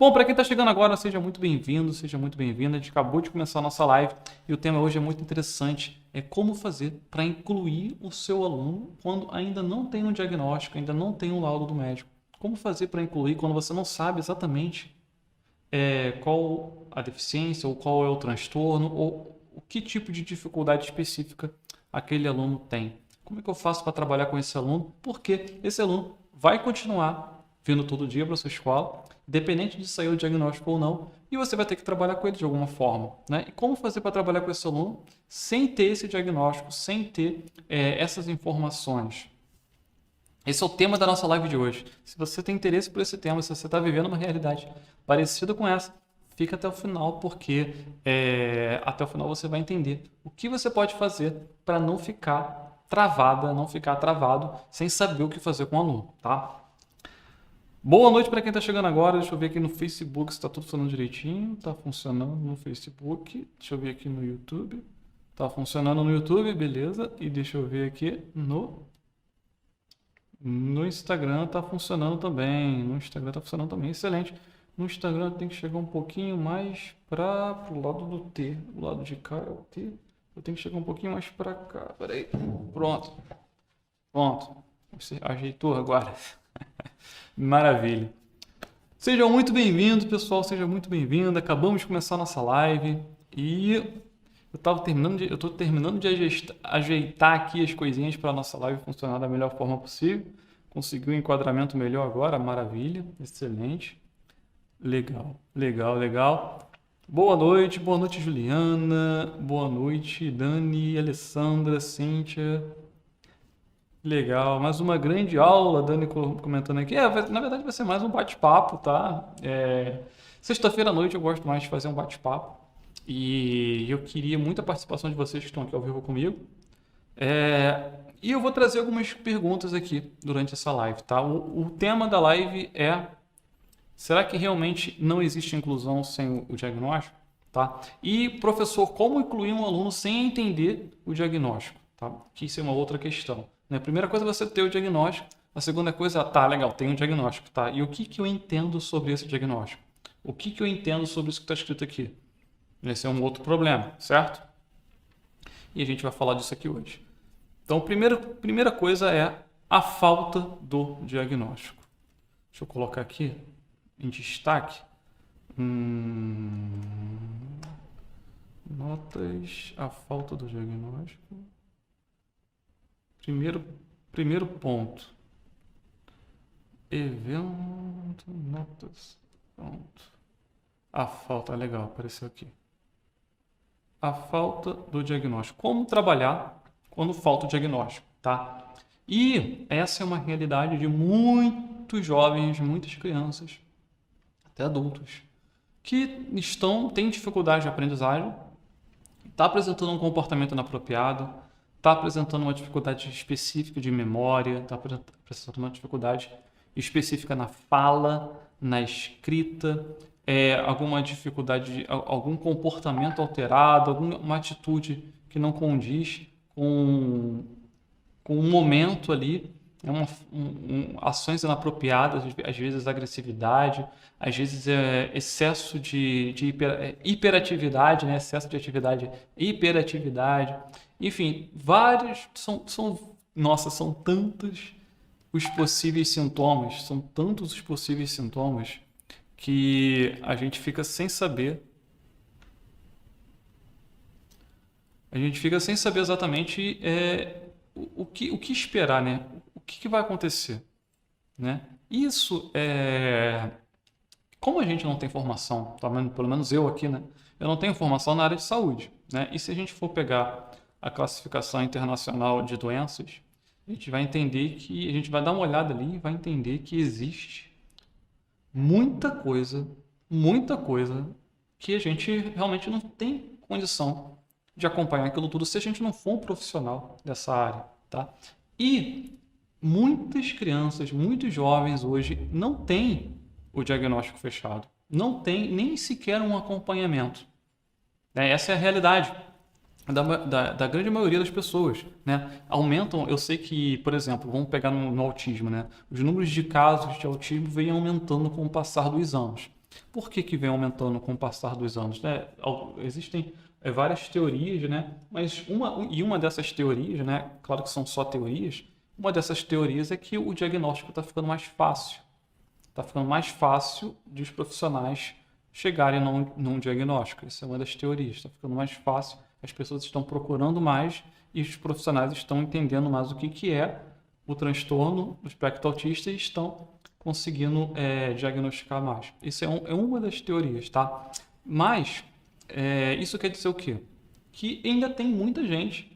Bom, para quem está chegando agora, seja muito bem-vindo, seja muito bem-vinda. A gente acabou de começar a nossa live e o tema hoje é muito interessante. É como fazer para incluir o seu aluno quando ainda não tem um diagnóstico, ainda não tem um laudo do médico. Como fazer para incluir quando você não sabe exatamente qual a deficiência ou qual é o transtorno ou o que tipo de dificuldade específica aquele aluno tem. Como é que eu faço para trabalhar com esse aluno? Porque esse aluno vai continuar vindo todo dia para a sua escola, independente de sair o diagnóstico ou não, e você vai ter que trabalhar com ele de alguma forma, né? E como fazer para trabalhar com esse aluno sem ter esse diagnóstico, sem ter essas informações? Esse é o tema da nossa live de hoje. Se você tem interesse por esse tema, se você está vivendo uma realidade parecida com essa, fica até o final, porque até o final você vai entender o que você pode fazer para não ficar travada, não ficar travado, sem saber o que fazer com o aluno, tá? Boa noite para quem está chegando agora. Deixa eu ver aqui no Facebook se está tudo funcionando direitinho. Está funcionando no Facebook. Deixa eu ver aqui no YouTube. Está funcionando no YouTube, beleza. E deixa eu ver aqui no Instagram. Está funcionando também. No Instagram está funcionando também. Excelente. No Instagram tem que chegar um pouquinho mais para o lado do T. O lado de cá é o T. Eu tenho que chegar um pouquinho mais para cá. Peraí. Pronto. Pronto. Você ajeitou agora. Maravilha. Sejam muito bem-vindos, pessoal. Seja muito bem-vindo. Acabamos de começar a nossa live e eu estou terminando de ajeitar aqui as coisinhas para a nossa live funcionar da melhor forma possível. Consegui um enquadramento melhor agora. Maravilha. Excelente. Legal, legal, legal. Boa noite, Juliana. Boa noite, Dani, Alessandra, Cíntia. Legal, mais uma grande aula, Dani comentando aqui. Na verdade vai ser mais um bate-papo, tá? Sexta-feira à noite eu gosto mais de fazer um bate-papo e eu queria muita participação de vocês que estão aqui ao vivo comigo. E eu vou trazer algumas perguntas aqui durante essa live, tá? O tema da live é: será que realmente não existe inclusão sem o diagnóstico? Tá? E, professor, como incluir um aluno sem entender o diagnóstico? Tá? Que isso é uma outra questão. A primeira coisa é você ter o diagnóstico. A segunda coisa é, tá, legal, tem um diagnóstico, tá? E o que eu entendo sobre esse diagnóstico? O que eu entendo sobre isso que está escrito aqui? Esse é um outro problema, certo? E a gente vai falar disso aqui hoje. Então, primeira coisa é a falta do diagnóstico. Deixa eu colocar aqui em destaque. Notas, a falta do diagnóstico. Primeiro ponto. Evento, notas. Pronto. A falta, legal, apareceu aqui. A falta do diagnóstico. Como trabalhar quando falta o diagnóstico, tá? E essa é uma realidade de muitos jovens, muitas crianças, até adultos, que têm dificuldade de aprendizagem, está apresentando um comportamento inapropriado, está apresentando uma dificuldade específica de memória, está apresentando uma dificuldade específica na fala, na escrita, alguma dificuldade, algum comportamento alterado, alguma atitude que não condiz com um momento ali, ações inapropriadas, às vezes agressividade, às vezes excesso de hiperatividade, né? Excesso de atividade, hiperatividade. Enfim, vários, são tantos os possíveis sintomas, são tantos os possíveis sintomas que a gente fica sem saber. A gente fica sem saber exatamente o que esperar, né? O que vai acontecer, né? Isso como a gente não tem formação, pelo menos eu aqui, né? Eu não tenho formação na área de saúde, né? E se a gente for pegar a classificação internacional de doenças, a gente vai entender que a gente vai dar uma olhada ali e vai entender que existe muita coisa que a gente realmente não tem condição de acompanhar aquilo tudo se a gente não for um profissional dessa área, tá? E muitas crianças, muitos jovens hoje não têm o diagnóstico fechado, não tem nem sequer um acompanhamento. Essa é a realidade da grande maioria das pessoas, né? Aumentam, eu sei que, por exemplo, vamos pegar no autismo, né? Os números de casos de autismo vêm aumentando com o passar dos anos. Por que que vem aumentando com o passar dos anos, né? Existem várias teorias, né? Mas uma dessas teorias, né? Claro que são só teorias. Uma dessas teorias é que o diagnóstico está ficando mais fácil. Está ficando mais fácil de os profissionais chegarem num diagnóstico. Essa é uma das teorias. Está ficando mais fácil, as pessoas estão procurando mais e os profissionais estão entendendo mais o que é o transtorno do espectro autista e estão conseguindo diagnosticar mais. Isso é uma das teorias, tá? Mas isso quer dizer o quê? Que ainda tem muita gente,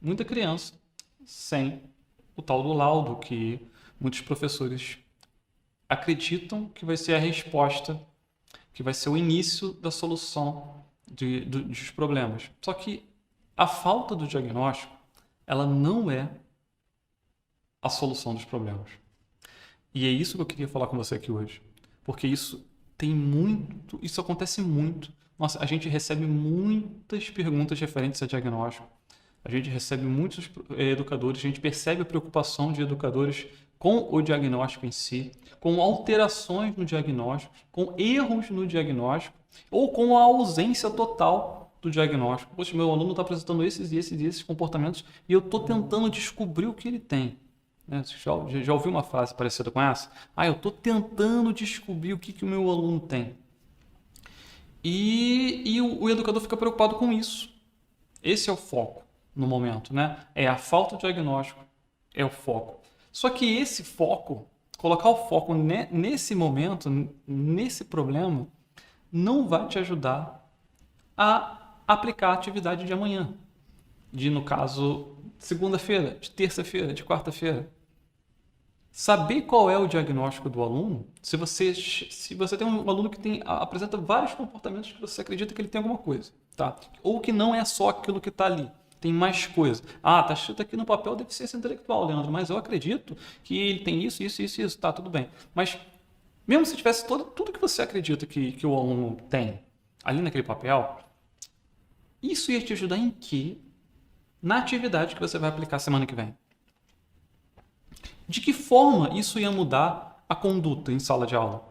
muita criança, sem o tal do laudo, que muitos professores acreditam que vai ser a resposta, que vai ser o início da solução dos problemas. Só que a falta do diagnóstico, ela não é a solução dos problemas. E é isso que eu queria falar com você aqui hoje. Porque isso acontece muito. Nossa, a gente recebe muitas perguntas referentes a diagnóstico. A gente recebe muitos educadores, a gente percebe a preocupação de educadores com o diagnóstico em si, com alterações no diagnóstico, com erros no diagnóstico ou com a ausência total do diagnóstico. Poxa, meu aluno está apresentando esses comportamentos e eu estou tentando descobrir o que ele tem. Você já ouviu uma frase parecida com essa? Eu estou tentando descobrir o que o meu aluno tem. E o educador fica preocupado com isso. Esse é o foco no momento, né? É a falta de diagnóstico, é o foco. Só que esse foco, colocar o foco nesse momento, nesse problema, não vai te ajudar a aplicar a atividade de amanhã. No caso, segunda-feira, de terça-feira, de quarta-feira. Saber qual é o diagnóstico do aluno, se você tem um aluno que apresenta vários comportamentos que você acredita que ele tem alguma coisa, tá? Ou que não é só aquilo que está ali, tem mais coisa. Tá escrito aqui no papel deficiência intelectual, Leandro, mas eu acredito que ele tem isso, tá, tudo bem. Mas mesmo se tivesse tudo que você acredita que o aluno tem ali naquele papel, isso ia te ajudar em quê? Na atividade que você vai aplicar semana que vem. De que forma isso ia mudar a conduta em sala de aula?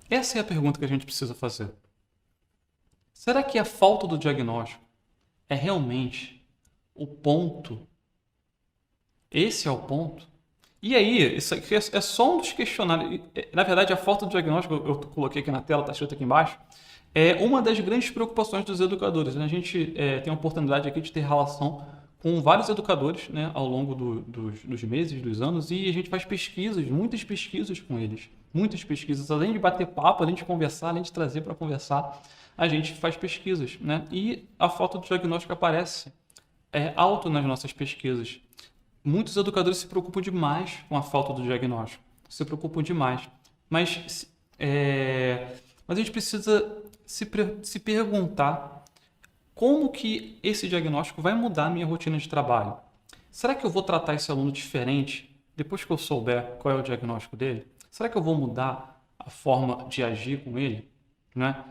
Essa é a pergunta que a gente precisa fazer. Será que a falta do diagnóstico é realmente o ponto? Esse é o ponto? E aí, isso aqui é só um dos questionários. Na verdade, a falta do diagnóstico, eu coloquei aqui na tela, está escrito aqui embaixo, é uma das grandes preocupações dos educadores. A gente tem a oportunidade aqui de ter relação com vários educadores, né, ao longo dos meses, dos anos, e a gente faz pesquisas, muitas pesquisas com eles. Muitas pesquisas. Além de bater papo, além de conversar, além de trazer para conversar, a gente faz pesquisas, né? E a falta do diagnóstico aparece alto nas nossas pesquisas. Muitos educadores se preocupam demais com a falta do diagnóstico. Se preocupam demais. Mas a gente precisa se perguntar como que esse diagnóstico vai mudar a minha rotina de trabalho. Será que eu vou tratar esse aluno diferente depois que eu souber qual é o diagnóstico dele? Será que eu vou mudar a forma de agir com ele? Né?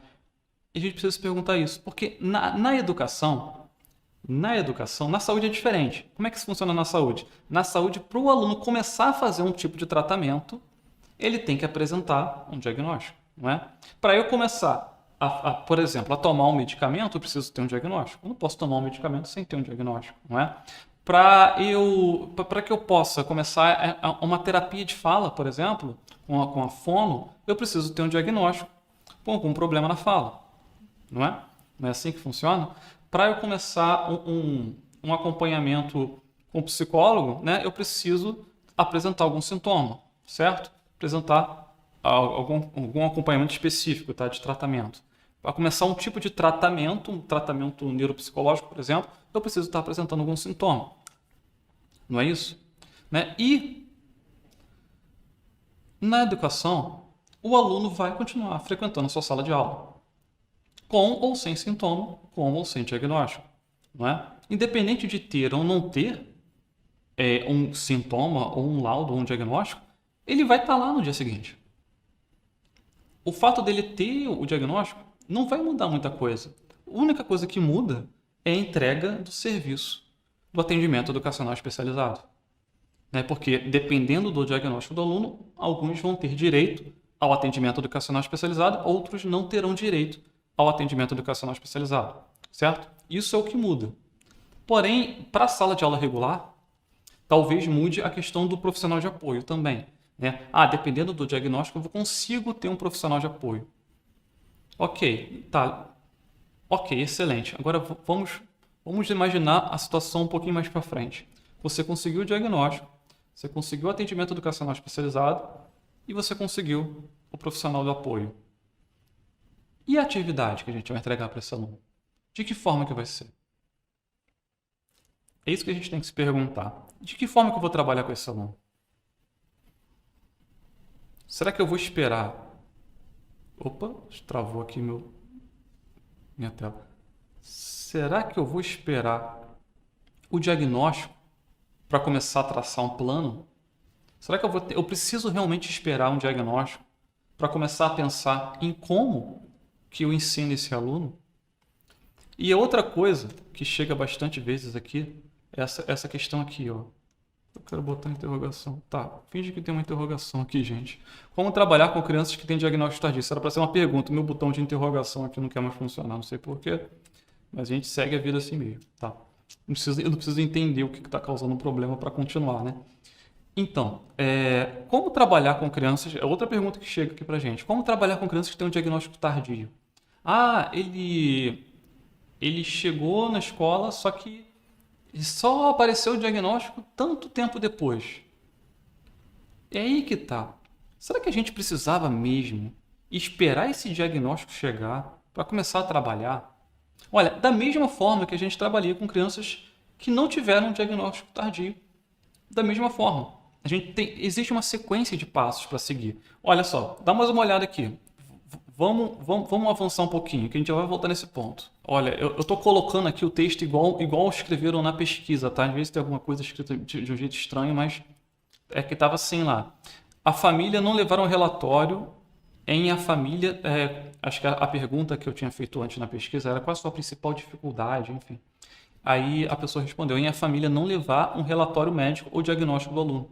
E a gente precisa se perguntar isso, porque na educação, na saúde é diferente. Como é que isso funciona na saúde? Na saúde, para o aluno começar a fazer um tipo de tratamento, ele tem que apresentar um diagnóstico. Não é? Para eu começar, por exemplo, a tomar um medicamento, eu preciso ter um diagnóstico. Eu não posso tomar um medicamento sem ter um diagnóstico. Não é? Para que eu possa começar uma terapia de fala, por exemplo, com a fono, eu preciso ter um diagnóstico com algum problema na fala. Não é? Não é assim que funciona? Para eu começar um acompanhamento com o psicólogo, né, eu preciso apresentar algum sintoma, certo? Apresentar algum acompanhamento específico, tá, de tratamento. Para começar um tipo de tratamento, um tratamento neuropsicológico, por exemplo, eu preciso estar apresentando algum sintoma. Não é isso? Né? E na educação, o aluno vai continuar frequentando a sua sala de aula, com ou sem sintoma, com ou sem diagnóstico. Não é? Independente de ter ou não ter um sintoma, ou um laudo, ou um diagnóstico, ele vai estar lá no dia seguinte. O fato dele ter o diagnóstico não vai mudar muita coisa. A única coisa que muda é a entrega do serviço do atendimento educacional especializado. né? Porque dependendo do diagnóstico do aluno, alguns vão ter direito ao atendimento educacional especializado, outros não terão direito ao atendimento educacional especializado, certo? Isso é o que muda. Porém, para a sala de aula regular, talvez mude a questão do profissional de apoio também, né? Dependendo do diagnóstico, eu consigo ter um profissional de apoio. Ok, tá. Ok, excelente. Agora vamos imaginar a situação um pouquinho mais para frente. Você conseguiu o diagnóstico, você conseguiu o atendimento educacional especializado e você conseguiu o profissional do apoio. E a atividade que a gente vai entregar para esse aluno? De que forma que vai ser? É isso que a gente tem que se perguntar. De que forma que eu vou trabalhar com esse aluno? Será que eu vou esperar? Opa, travou aqui minha tela. Será que eu vou esperar o diagnóstico para começar a traçar um plano? Será que eu preciso realmente esperar um diagnóstico para começar a pensar em como que eu ensino esse aluno? E a outra coisa que chega bastante vezes aqui é essa questão aqui, ó. Eu quero botar interrogação. Tá, finge que tem uma interrogação aqui, gente. Como trabalhar com crianças que têm diagnóstico tardio? Isso era para ser uma pergunta. Meu botão de interrogação aqui não quer mais funcionar, não sei porquê. Mas a gente segue a vida assim mesmo, tá? Eu não preciso entender o que está causando um problema para continuar, né? Então, como trabalhar com crianças... É outra pergunta que chega aqui pra gente. Como trabalhar com crianças que têm um diagnóstico tardio? Ele chegou na escola, só que só apareceu o diagnóstico tanto tempo depois. É aí que tá. Será que a gente precisava mesmo esperar esse diagnóstico chegar para começar a trabalhar? Olha, da mesma forma que a gente trabalha com crianças que não tiveram um diagnóstico tardio. Da mesma forma. Existe uma sequência de passos para seguir. Olha só, dá mais uma olhada aqui. Vamos avançar um pouquinho, que a gente já vai voltar nesse ponto. Olha, eu estou colocando aqui o texto igual escreveram na pesquisa, tá? Às vezes tem alguma coisa escrita de um jeito estranho, mas é que estava assim lá. A família não levaram relatório em a família... acho que a pergunta que eu tinha feito antes na pesquisa era qual a sua principal dificuldade, enfim. Aí a pessoa respondeu, em a família não levar um relatório médico ou diagnóstico do aluno.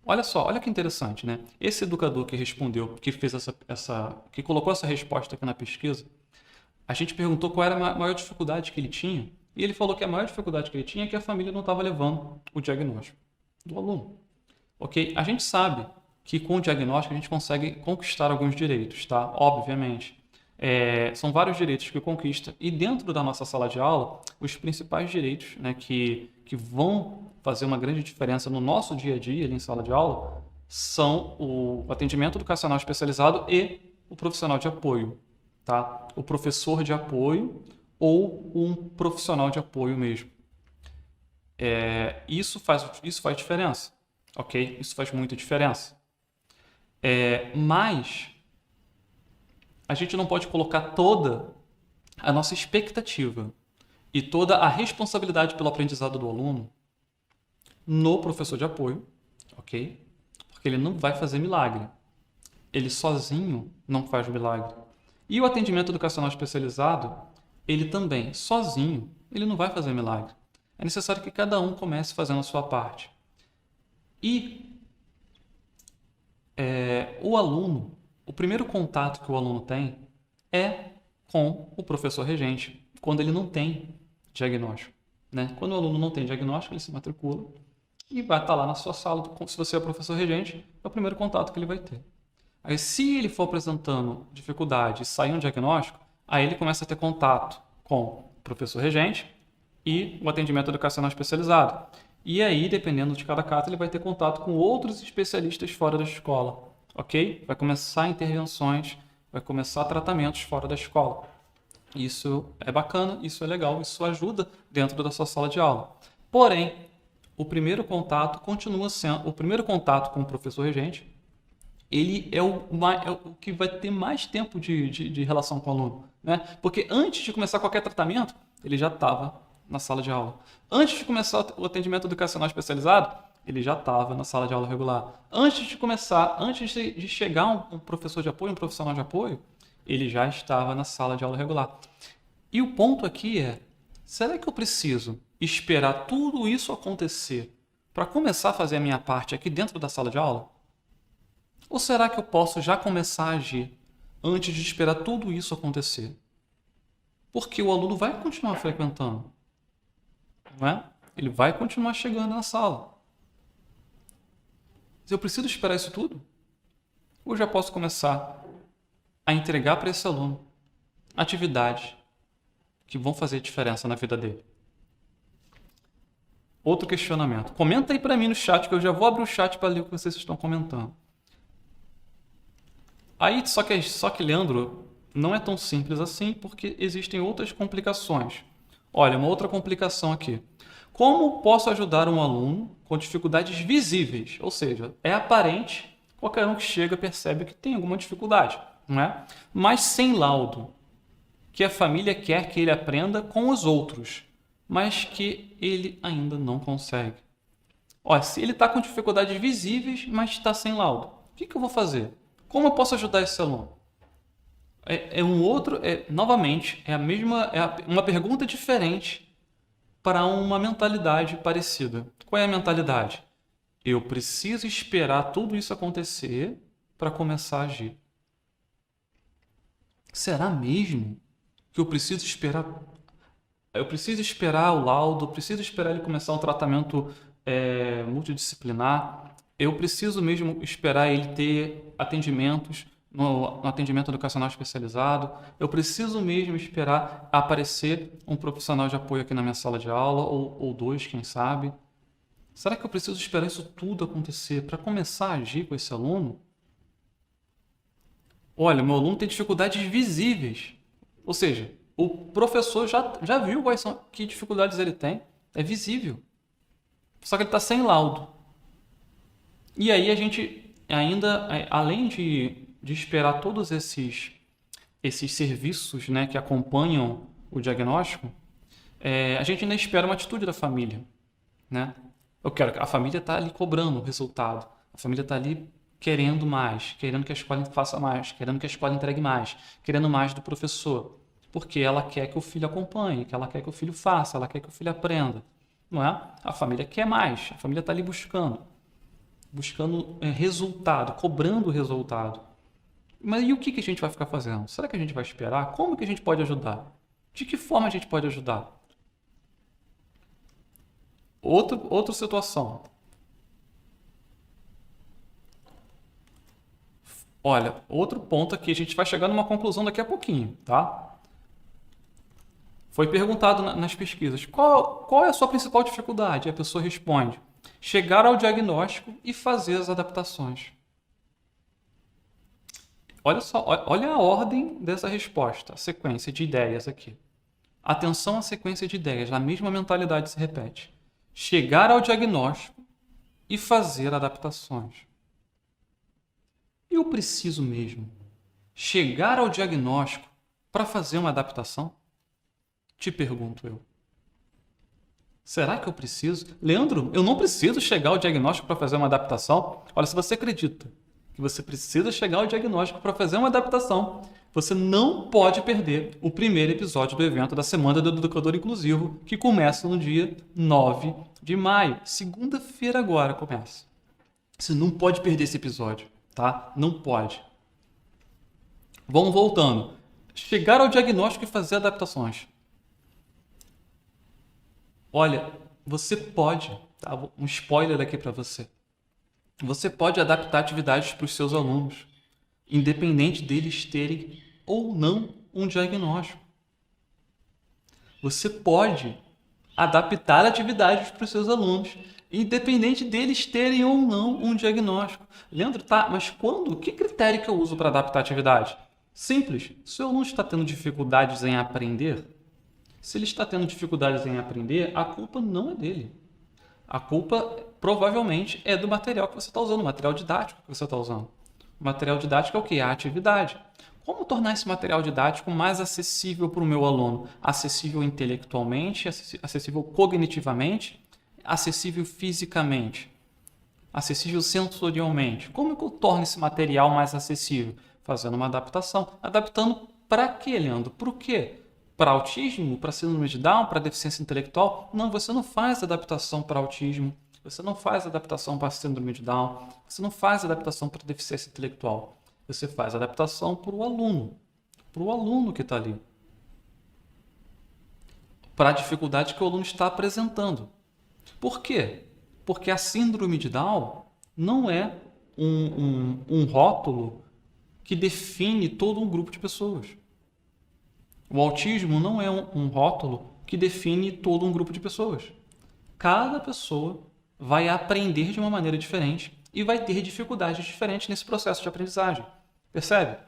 Olha só, olha que interessante, né? Esse educador que respondeu, que fez que colocou essa resposta aqui na pesquisa, a gente perguntou qual era a maior dificuldade que ele tinha, e ele falou que a maior dificuldade que ele tinha é que a família não estava levando o diagnóstico do aluno. Ok? A gente sabe que com o diagnóstico a gente consegue conquistar alguns direitos, tá? Obviamente. São vários direitos que conquista, e dentro da nossa sala de aula, os principais direitos, né, que vão fazer uma grande diferença no nosso dia a dia ali em sala de aula são o atendimento educacional especializado e o profissional de apoio, tá? O professor de apoio ou um profissional de apoio mesmo. Isso faz diferença, ok? Isso faz muita diferença. Mas a gente não pode colocar toda a nossa expectativa e toda a responsabilidade pelo aprendizado do aluno no professor de apoio, ok? Porque ele não vai fazer milagre. Ele sozinho não faz milagre. E o atendimento educacional especializado, ele também, sozinho, ele não vai fazer milagre. É necessário que cada um comece fazendo a sua parte. E o aluno, o primeiro contato que o aluno tem é com o professor regente, quando ele não tem diagnóstico, né? Quando o aluno não tem diagnóstico, ele se matricula e vai estar lá na sua sala, se você é professor regente, é o primeiro contato que ele vai ter. Aí, se ele for apresentando dificuldade e sair um diagnóstico, aí ele começa a ter contato com o professor regente e o atendimento educacional especializado. E aí, dependendo de cada caso, ele vai ter contato com outros especialistas fora da escola, ok? Vai começar intervenções, vai começar tratamentos fora da escola. Isso é bacana, isso é legal, isso ajuda dentro da sua sala de aula. Porém, o primeiro contato continua sendo... O primeiro contato com o professor regente, ele é o que vai ter mais tempo de relação com o aluno, né? Porque antes de começar qualquer tratamento, ele já estava na sala de aula. Antes de começar o atendimento educacional especializado, ele já estava na sala de aula regular. Antes de chegar um professor de apoio, um profissional de apoio, ele já estava na sala de aula regular. E o ponto aqui é, será que eu preciso esperar tudo isso acontecer para começar a fazer a minha parte aqui dentro da sala de aula? Ou será que eu posso já começar a agir antes de esperar tudo isso acontecer? Porque o aluno vai continuar frequentando, não é? Ele vai continuar chegando na sala. Mas eu preciso esperar isso tudo? Ou já posso começar a entregar para esse aluno atividades que vão fazer diferença na vida dele? Outro questionamento. Comenta aí para mim no chat, que eu já vou abrir o chat para ler o que vocês estão comentando. Aí, só que, Leandro, não é tão simples assim, porque existem outras complicações. Olha, uma outra complicação aqui. Como posso ajudar um aluno com dificuldades visíveis? Ou seja, é aparente, qualquer um que chega percebe que tem alguma dificuldade, não é? Mas sem laudo, que a família quer que ele aprenda com os outros, mas que ele ainda não consegue. Olha, se ele está com dificuldades visíveis, mas está sem laudo, o que eu vou fazer? Como eu posso ajudar esse aluno? Novamente, uma pergunta diferente para uma mentalidade parecida. Qual é a mentalidade? Eu preciso esperar tudo isso acontecer para começar a agir. Será mesmo que eu preciso esperar? Eu preciso esperar o laudo, eu preciso esperar ele começar um tratamento multidisciplinar, eu preciso mesmo esperar ele ter atendimentos no atendimento educacional especializado, eu preciso mesmo esperar aparecer um profissional de apoio aqui na minha sala de aula, ou dois, quem sabe. Será que eu preciso esperar isso tudo acontecer para começar a agir com esse aluno? Olha, meu aluno tem dificuldades visíveis, ou seja, o professor já viu que dificuldades ele tem, é visível. Só que ele está sem laudo. E aí a gente ainda, além de esperar todos esses serviços, né, que acompanham o diagnóstico, a gente ainda espera uma atitude da família, né? A família está ali cobrando o resultado. A família está ali querendo mais, querendo que a escola faça mais, querendo que a escola entregue mais, querendo mais do professor. Porque ela quer que o filho acompanhe, que ela quer que o filho faça, ela quer que o filho aprenda. Não é? A família quer mais, a família está ali buscando resultado, cobrando resultado. Mas e o que a gente vai ficar fazendo? Será que a gente vai esperar? Como que a gente pode ajudar? De que forma a gente pode ajudar? Outra situação. Olha, outro ponto aqui, a gente vai chegar numa conclusão daqui a pouquinho, tá? Foi perguntado nas pesquisas, qual é a sua principal dificuldade? E a pessoa responde, chegar ao diagnóstico e fazer as adaptações. Olha só, olha a ordem dessa resposta, a sequência de ideias aqui. Atenção à sequência de ideias, a mesma mentalidade se repete. Chegar ao diagnóstico e fazer adaptações. Eu preciso mesmo chegar ao diagnóstico para fazer uma adaptação? Te pergunto eu. Será que eu preciso? Leandro, eu não preciso chegar ao diagnóstico para fazer uma adaptação? Olha, se você acredita que você precisa chegar ao diagnóstico para fazer uma adaptação, você não pode perder o primeiro episódio do evento da Semana do Educador Inclusivo, que começa no dia 9 de maio. Segunda-feira agora começa. Você não pode perder esse episódio, tá? Não pode. Vamos voltando. Chegar ao diagnóstico e fazer adaptações. Olha, você pode, tá? Um spoiler aqui para você. Você pode adaptar atividades para os seus alunos, independente deles terem ou não um diagnóstico. Você pode adaptar atividades para os seus alunos, independente deles terem ou não um diagnóstico. Leandro, tá, mas quando? Que critério que eu uso para adaptar a atividade? Simples. Se o aluno está tendo dificuldades em aprender, se ele está tendo dificuldades em aprender, a culpa não é dele. A culpa provavelmente é do material que você está usando, o material didático que você está usando. O material didático é o quê? A atividade. Como tornar esse material didático mais acessível para o meu aluno? Acessível intelectualmente, acessível cognitivamente, acessível fisicamente, acessível sensorialmente. Como que eu torno esse material mais acessível? Fazendo uma adaptação. Adaptando para quê, Leandro? Para o quê? Para autismo? Para síndrome de Down? Para deficiência intelectual? Não, você não faz adaptação para autismo, você não faz adaptação para síndrome de Down, você não faz adaptação para deficiência intelectual. Você faz adaptação para o aluno que está ali, para a dificuldade que o aluno está apresentando. Por quê? Porque a síndrome de Down não é um rótulo que define todo um grupo de pessoas. O autismo não é um rótulo que define todo um grupo de pessoas. Cada pessoa vai aprender de uma maneira diferente e vai ter dificuldades diferentes nesse processo de aprendizagem. Percebe?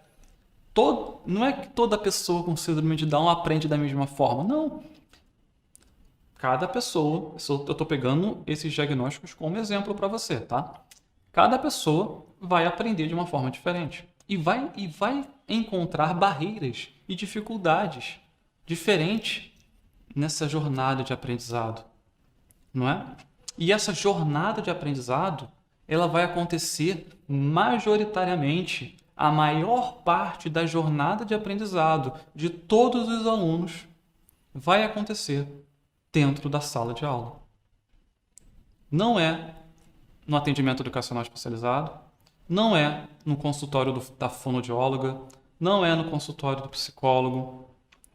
Não é que toda pessoa com síndrome de Down aprende da mesma forma. Não. Cada pessoa, eu estou pegando esses diagnósticos como exemplo para você, tá? Cada pessoa vai aprender de uma forma diferente e vai encontrar barreiras e dificuldades diferentes nessa jornada de aprendizado, não é? E essa jornada de aprendizado, ela vai acontecer majoritariamente, a maior parte da jornada de aprendizado de todos os alunos vai acontecer dentro da sala de aula. Não é no atendimento educacional especializado, não é no consultório da fonoaudióloga, não é no consultório do psicólogo,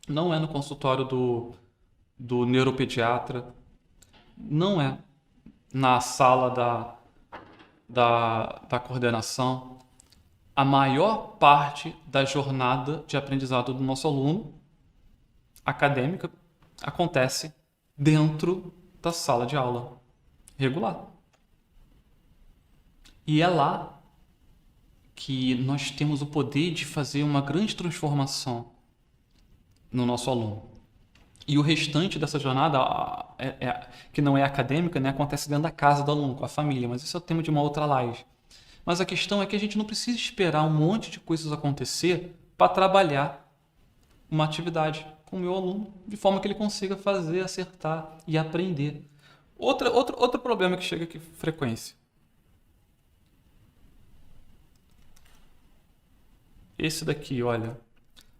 não é no consultório do neuropediatra, não é na sala da coordenação. A maior parte da jornada de aprendizado do nosso aluno acadêmica acontece dentro da sala de aula regular. E é lá que nós temos o poder de fazer uma grande transformação no nosso aluno. E o restante dessa jornada, que não é acadêmica, né, acontece dentro da casa do aluno, com a família, mas isso é o tema de uma outra live. Mas a questão é que a gente não precisa esperar um monte de coisas acontecer para trabalhar uma atividade com o meu aluno, de forma que ele consiga fazer, acertar e aprender. Outro problema que chega aqui, frequência. Esse daqui, olha.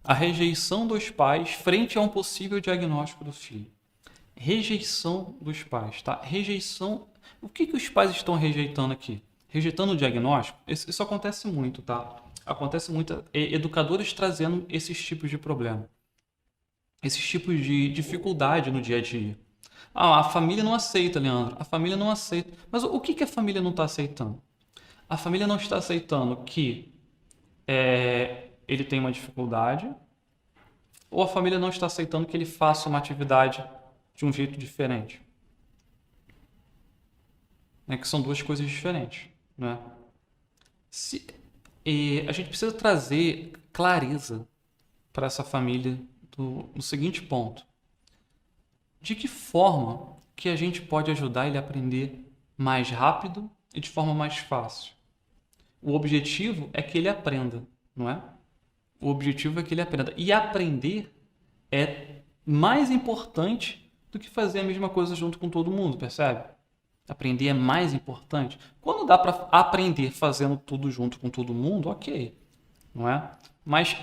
A rejeição dos pais frente a um possível diagnóstico do filho. Rejeição dos pais, tá? Rejeição. O que os pais estão rejeitando aqui? Rejeitando o diagnóstico? Isso acontece muito, tá? Acontece muito. Educadores trazendo esses tipos de problema. Esses tipos de dificuldade no dia a dia. Ah, a família não aceita, Leandro. A família não aceita. Mas o que a família não está aceitando? A família não está aceitando que ele tem uma dificuldade, ou a família não está aceitando que ele faça uma atividade de um jeito diferente. Que são duas coisas diferentes. Né? A gente precisa trazer clareza para essa família no seguinte ponto. De que forma que a gente pode ajudar ele a aprender mais rápido e de forma mais fácil? O objetivo é que ele aprenda, não é? O objetivo é que ele aprenda. E aprender é mais importante do que fazer a mesma coisa junto com todo mundo, percebe? Aprender é mais importante. Quando dá para aprender fazendo tudo junto com todo mundo, ok, não é? Mas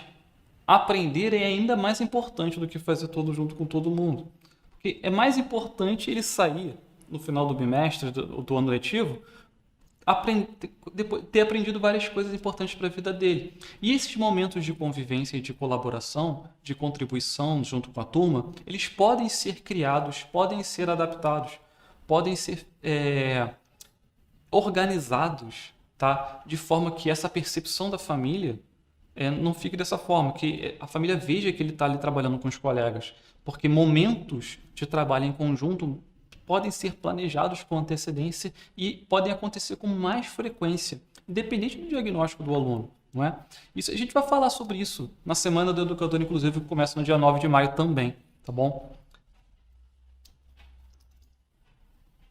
aprender é ainda mais importante do que fazer tudo junto com todo mundo. Porque é mais importante ele sair no final do bimestre, do ano letivo, ter aprendido várias coisas importantes para a vida dele. E esses momentos de convivência e de colaboração, de contribuição junto com a turma, eles podem ser criados, podem ser adaptados, podem ser organizados, tá? De forma que essa percepção da família não fique dessa forma, que a família veja que ele está ali trabalhando com os colegas, porque momentos de trabalho em conjunto podem ser planejados com antecedência e podem acontecer com mais frequência, independente do diagnóstico do aluno, não é? Isso, a gente vai falar sobre isso na Semana do Educador, inclusive, que começa no dia 9 de maio também, tá bom?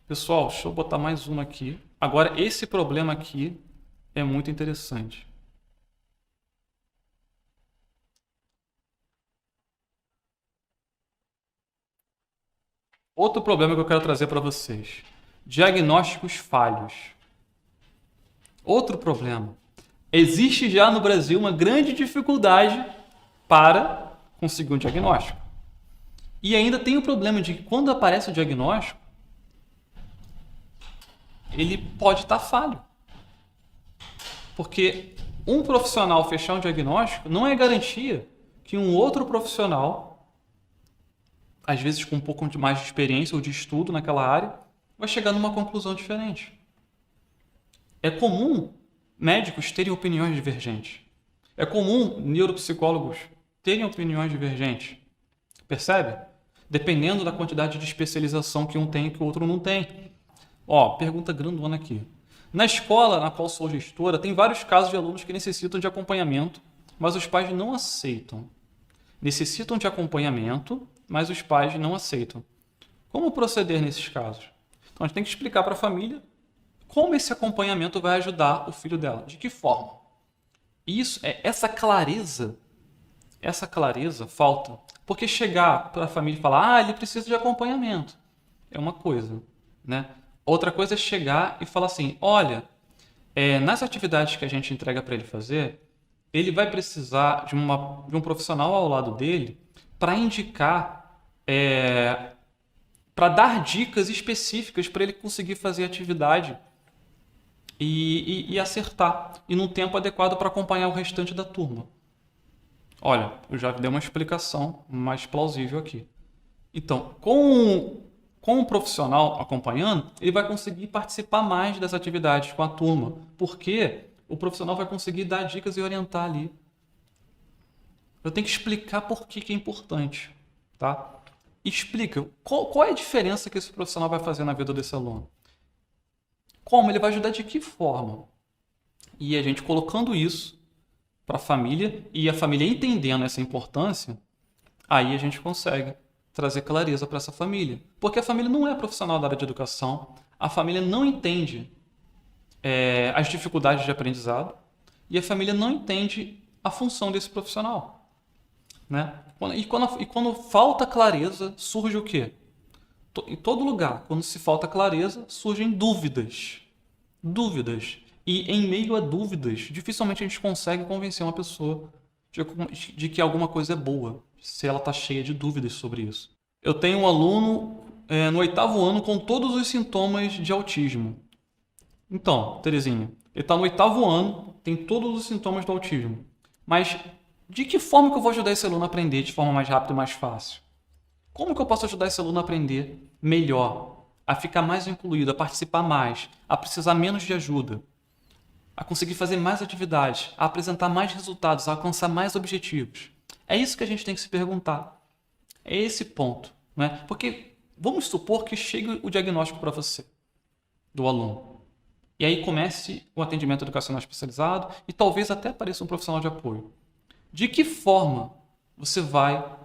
Pessoal, deixa eu botar mais uma aqui. Agora, esse problema aqui é muito interessante. Outro problema que eu quero trazer para vocês. Diagnósticos falhos. Outro problema. Existe já no Brasil uma grande dificuldade para conseguir um diagnóstico. E ainda tem o problema de que quando aparece o diagnóstico, ele pode estar falho. Porque um profissional fechar um diagnóstico não é garantia que um outro profissional, às vezes com um pouco mais de experiência ou de estudo naquela área, vai chegar numa conclusão diferente. É comum médicos terem opiniões divergentes. É comum neuropsicólogos terem opiniões divergentes. Percebe? Dependendo da quantidade de especialização que um tem e que o outro não tem. Ó, pergunta grandona aqui. Na escola na qual sou gestora, tem vários casos de alunos que necessitam de acompanhamento, mas os pais não aceitam. Necessitam de acompanhamento, mas os pais não aceitam. Como proceder nesses casos? Então a gente tem que explicar para a família como esse acompanhamento vai ajudar o filho dela. De que forma? Isso, essa clareza falta. Porque chegar para a família e falar, ele precisa de acompanhamento, é uma coisa, né? Outra coisa é chegar e falar assim, olha, nas atividades que a gente entrega para ele fazer, ele vai precisar de um profissional ao lado dele para indicar, para dar dicas específicas para ele conseguir fazer a atividade e acertar, e num tempo adequado para acompanhar o restante da turma. Olha, eu já dei uma explicação mais plausível aqui. Então, com um profissional acompanhando, ele vai conseguir participar mais das atividades com a turma, porque o profissional vai conseguir dar dicas e orientar ali. Eu tenho que explicar por que é importante, tá? Explica qual é a diferença que esse profissional vai fazer na vida desse aluno. Como? Ele vai ajudar de que forma? E a gente colocando isso para a família e a família entendendo essa importância, aí a gente consegue trazer clareza para essa família. Porque a família não é profissional da área de educação, a família não entende as dificuldades de aprendizado e a família não entende a função desse profissional. Né? E quando falta clareza, surge o quê? Em todo lugar, quando se falta clareza, surgem dúvidas. Dúvidas. E em meio a dúvidas, dificilmente a gente consegue convencer uma pessoa de que alguma coisa é boa, se ela está cheia de dúvidas sobre isso. Eu tenho um aluno no 8º ano com todos os sintomas de autismo. Então, Terezinha, ele está no 8º ano, tem todos os sintomas do autismo. Mas de que forma que eu vou ajudar esse aluno a aprender de forma mais rápida e mais fácil? Como que eu posso ajudar esse aluno a aprender melhor, a ficar mais incluído, a participar mais, a precisar menos de ajuda, a conseguir fazer mais atividades, a apresentar mais resultados, a alcançar mais objetivos? É isso que a gente tem que se perguntar. É esse ponto, né? Porque vamos supor que chegue o diagnóstico para você, do aluno. E aí comece o atendimento educacional especializado e talvez até apareça um profissional de apoio. De que forma você vai...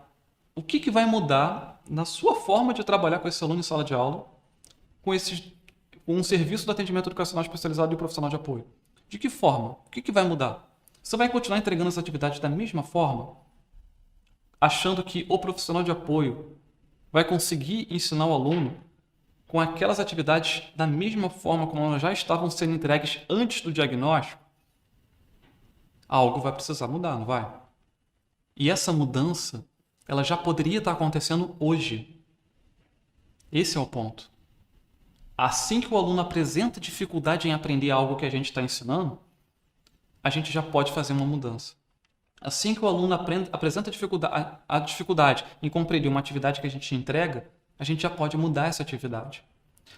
O que vai mudar na sua forma de trabalhar com esse aluno em sala de aula, com um serviço de atendimento educacional especializado e um profissional de apoio? De que forma? O que vai mudar? Você vai continuar entregando as atividades da mesma forma, achando que o profissional de apoio vai conseguir ensinar o aluno com aquelas atividades da mesma forma como elas já estavam sendo entregues antes do diagnóstico? Algo vai precisar mudar, não vai? E essa mudança, ela já poderia estar acontecendo hoje. Esse é o ponto. Assim que o aluno apresenta dificuldade em aprender algo que a gente está ensinando, a gente já pode fazer uma mudança. Assim que o aluno apresenta a dificuldade em compreender uma atividade que a gente entrega, a gente já pode mudar essa atividade.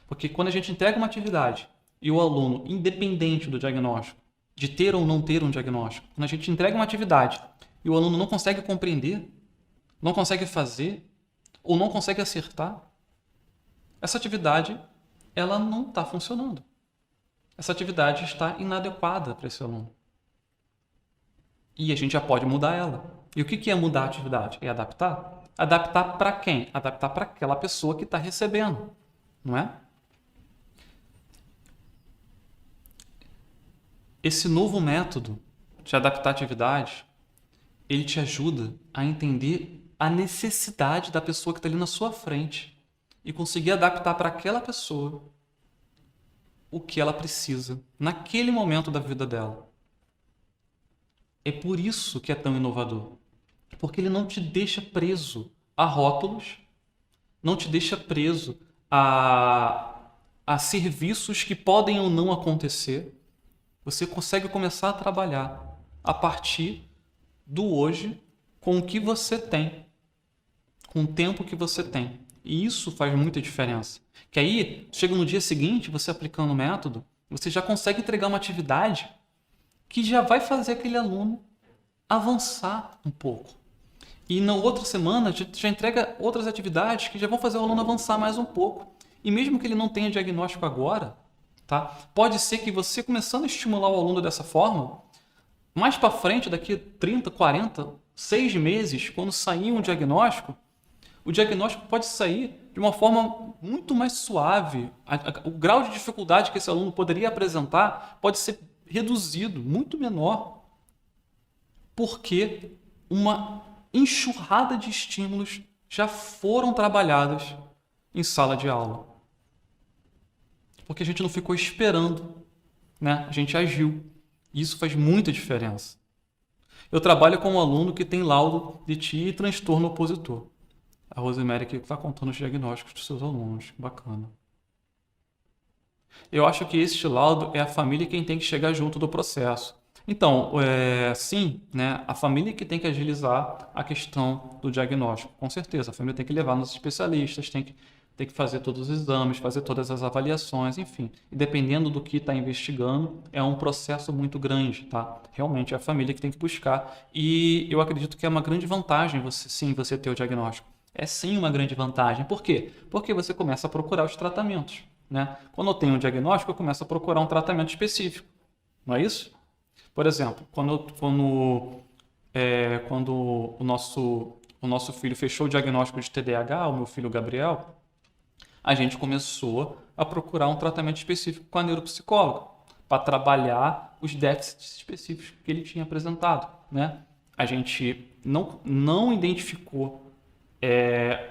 Porque quando a gente entrega uma atividade e o aluno, independente do diagnóstico, de ter ou não ter um diagnóstico, quando a gente entrega uma atividade e o aluno não consegue compreender, não consegue fazer ou não consegue acertar, essa atividade ela não está funcionando. Essa atividade está inadequada para esse aluno. E a gente já pode mudar ela. E o que é mudar a atividade? É adaptar? Adaptar para quem? Adaptar para aquela pessoa que está recebendo, não é? Esse novo método de adaptar a atividade, ele te ajuda a entender a necessidade da pessoa que está ali na sua frente e conseguir adaptar para aquela pessoa o que ela precisa naquele momento da vida dela. É por isso que é tão inovador. Porque ele não te deixa preso a rótulos, não te deixa preso a a serviços que podem ou não acontecer, você consegue começar a trabalhar a partir do hoje com o que você tem, com o tempo que você tem. E isso faz muita diferença. Que aí, chega no dia seguinte, você aplicando o método, você já consegue entregar uma atividade que já vai fazer aquele aluno avançar um pouco. E na outra semana, já entrega outras atividades que já vão fazer o aluno avançar mais um pouco. E mesmo que ele não tenha diagnóstico agora, tá? Pode ser que você começando a estimular o aluno dessa forma, mais para frente, daqui 30, 40, 6 meses, quando sair um diagnóstico, o diagnóstico pode sair de uma forma muito mais suave. O grau de dificuldade que esse aluno poderia apresentar pode ser reduzido, muito menor, porque uma enxurrada de estímulos já foram trabalhados em sala de aula. Porque a gente não ficou esperando, né? A gente agiu. E isso faz muita diferença. Eu trabalho com um aluno que tem laudo de TIA e transtorno opositor. A Rosemary aqui está contando os diagnósticos dos seus alunos. Bacana. Eu acho que este laudo é a família quem tem que chegar junto do processo. Então, sim, né, a família que tem que agilizar a questão do diagnóstico. Com certeza, a família tem que levar nos especialistas, tem que fazer todos os exames, fazer todas as avaliações, enfim. E dependendo do que está investigando, é um processo muito grande, tá? Realmente é a família que tem que buscar. E eu acredito que é uma grande vantagem você ter o diagnóstico. É sim uma grande vantagem. Por quê? Porque você começa a procurar os tratamentos, né? Quando eu tenho um diagnóstico, eu começo a procurar um tratamento específico. Não é isso? Por exemplo, quando o nosso filho fechou o diagnóstico de TDAH, o meu filho Gabriel, a gente começou a procurar um tratamento específico com a neuropsicóloga para trabalhar os déficits específicos que ele tinha apresentado, né? A gente não identificou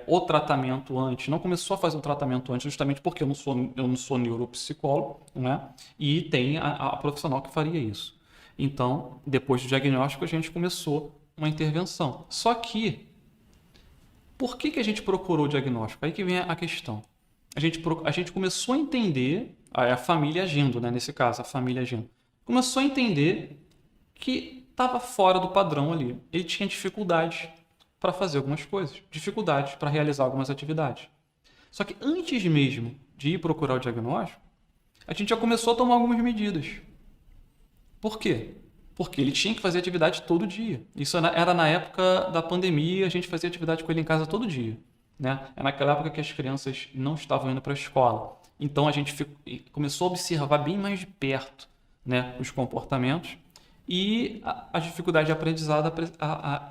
o tratamento antes, não começou a fazer um tratamento antes, justamente porque eu não sou neuropsicólogo, né? E tem a profissional que faria isso. Então, depois do diagnóstico, a gente começou uma intervenção. Só que, por que a gente procurou o diagnóstico? Aí que vem a questão. A gente começou a entender, a família agindo, né? Nesse caso, a família agindo. Começou a entender que estava fora do padrão ali. Ele tinha dificuldade para fazer algumas coisas, dificuldade para realizar algumas atividades. Só que antes mesmo de ir procurar o diagnóstico, a gente já começou a tomar algumas medidas. Por quê? Porque ele tinha que fazer atividade todo dia. Isso era na época da pandemia, a gente fazia atividade com ele em casa todo dia, né? É naquela época que as crianças não estavam indo para a escola. Então a gente começou a observar bem mais de perto, né, os comportamentos e as dificuldades de